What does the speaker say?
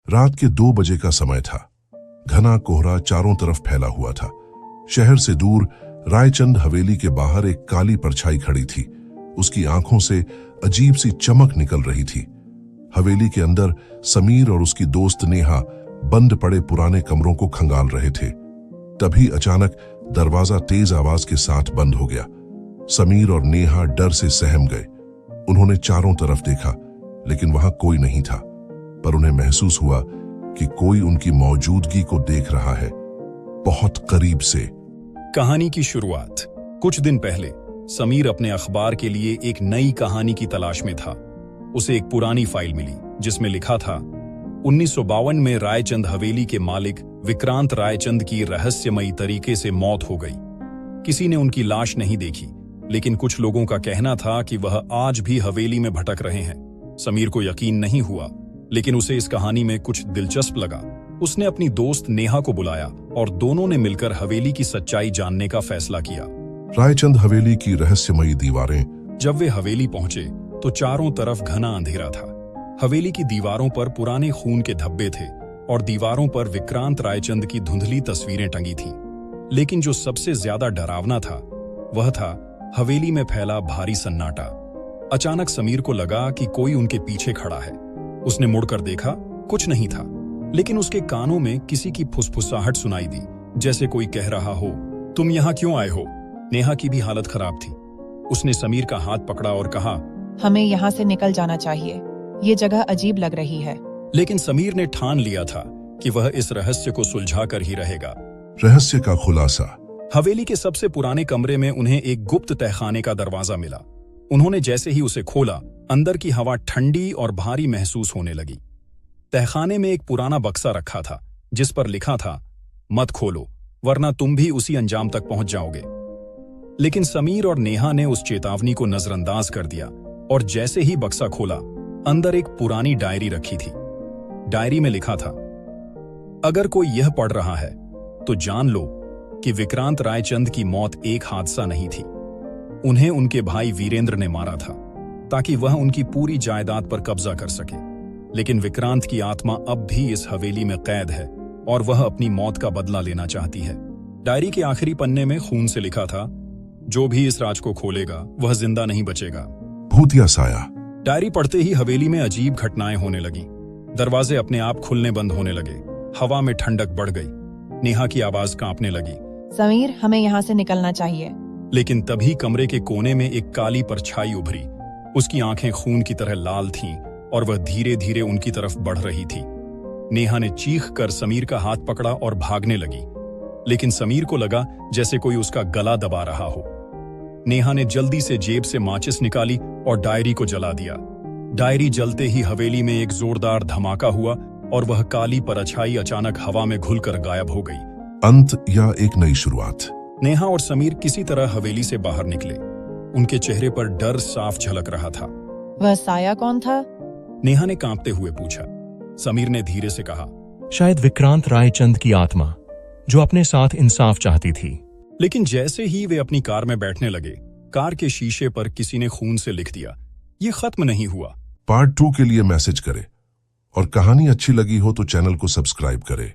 रात के 2 बजे का समय था। घना कोहरा चारों तरफ फैला हुआ था। शहर से दूर रायचंद हवेली के बाहर एक काली परछाई खड़ी थी। उसकी आंखों से अजीब सी चमक निकल रही थी। हवेली के अंदर समीर और उसकी दोस्त नेहा बंद पड़े पुराने कमरों को खंगाल रहे थे। तभी अचानक दरवाजा तेज आवाज के साथ बंद हो गया। समीर और नेहा डर से सहम गए। उन्होंने चारों तरफ देखा, लेकिन वहां कोई नहीं था। पर उन्हें महसूस हुआ कि कोई उनकी मौजूदगी को देख रहा है, बहुत करीब से। कहानी की शुरुआत। कुछ दिन पहले समीर अपने अखबार के लिए एक नई कहानी की तलाश में था। उसे एक पुरानी फाइल मिली जिसमें लिखा था 1952 में रायचंद हवेली के मालिक विक्रांत रायचंद की रहस्यमयी तरीके से मौत हो गई। किसी ने उनकी लाश नहीं देखी, लेकिन कुछ लोगों का कहना था कि वह आज भी हवेली में भटक रहे हैं। समीर को यकीन नहीं हुआ, लेकिन उसे इस कहानी में कुछ दिलचस्प लगा। उसने अपनी दोस्त नेहा को बुलाया और दोनों ने मिलकर हवेली की सच्चाई जानने का फैसला किया। रायचंद हवेली की रहस्यमयी दीवारें। जब वे हवेली पहुंचे तो चारों तरफ घना अंधेरा था। हवेली की दीवारों पर पुराने खून के धब्बे थे और दीवारों पर विक्रांत रायचंद की धुंधली तस्वीरें टंगी थीं। लेकिन जो सबसे ज्यादा डरावना था वह था हवेली में फैला भारी सन्नाटा। अचानक समीर को लगा कि कोई उनके पीछे खड़ा है। उसने मुड़कर देखा, कुछ नहीं था, लेकिन उसके कानों में किसी की फुसफुसाहट सुनाई दी, जैसे कोई कह रहा हो, तुम यहाँ क्यों आए हो? नेहा की भी हालत खराब थी। उसने समीर का हाथ पकड़ा और कहा, हमें यहाँ से निकल जाना चाहिए, ये जगह अजीब लग रही है। लेकिन समीर ने ठान लिया था कि वह इस रहस्य को सुलझा कर ही रहेगा। रहस्य का खुलासा। हवेली के सबसे पुराने कमरे में उन्हें एक गुप्त तहखाने का दरवाजा मिला। उन्होंने जैसे ही उसे खोला, अंदर की हवा ठंडी और भारी महसूस होने लगी। तहखाने में एक पुराना बक्सा रखा था जिस पर लिखा था, मत खोलो वरना तुम भी उसी अंजाम तक पहुंच जाओगे। लेकिन समीर और नेहा ने उस चेतावनी को नजरअंदाज कर दिया और जैसे ही बक्सा खोला, अंदर एक पुरानी डायरी रखी थी। डायरी में लिखा था, अगर कोई यह पढ़ रहा है तो जान लो कि विक्रांत रायचंद की मौत एक हादसा नहीं थी। उन्हें उनके भाई वीरेंद्र ने मारा था ताकि वह उनकी पूरी जायदाद पर कब्जा कर सके। लेकिन विक्रांत की आत्मा अब भी इस हवेली में कैद है और वह अपनी मौत का बदला लेना चाहती है। डायरी के आखिरी पन्ने में खून से लिखा था, जो भी इस राज को खोलेगा वह जिंदा नहीं बचेगा। भूतिया साया। डायरी पढ़ते ही हवेली में अजीब घटनाएं होने लगी। दरवाजे अपने आप खुलने बंद होने लगे। हवा में ठंडक बढ़ गई। नेहा की आवाज कांपने लगी, समीर, हमें यहाँ से निकलना चाहिए। लेकिन तभी कमरे के कोने में एक काली परछाई उभरी। उसकी आंखें खून की तरह लाल थीं और वह धीरे धीरे उनकी तरफ बढ़ रही थी। नेहा ने चीख कर समीर का हाथ पकड़ा और भागने लगी, लेकिन समीर को लगा जैसे कोई उसका गला दबा रहा हो। नेहा ने जल्दी से जेब से माचिस निकाली और डायरी को जला दिया। डायरी जलते ही हवेली में एक जोरदार धमाका हुआ और वह काली परछाई अचानक हवा में घुलकर गायब हो गई। अंत या एक नई शुरुआत। नेहा और समीर किसी तरह हवेली से बाहर निकले। उनके चेहरे पर डर साफ झलक रहा था। वह साया कौन था? नेहा ने कांपते हुए पूछा। समीर ने धीरे से कहा, शायद विक्रांत रायचंद की आत्मा, जो अपने साथ इंसाफ चाहती थी। लेकिन जैसे ही वे अपनी कार में बैठने लगे, कार के शीशे पर किसी ने खून से लिख दिया, ये खत्म नहीं हुआ। पार्ट 2 के लिए मैसेज करें और कहानी अच्छी लगी हो तो चैनल को सब्सक्राइब करें।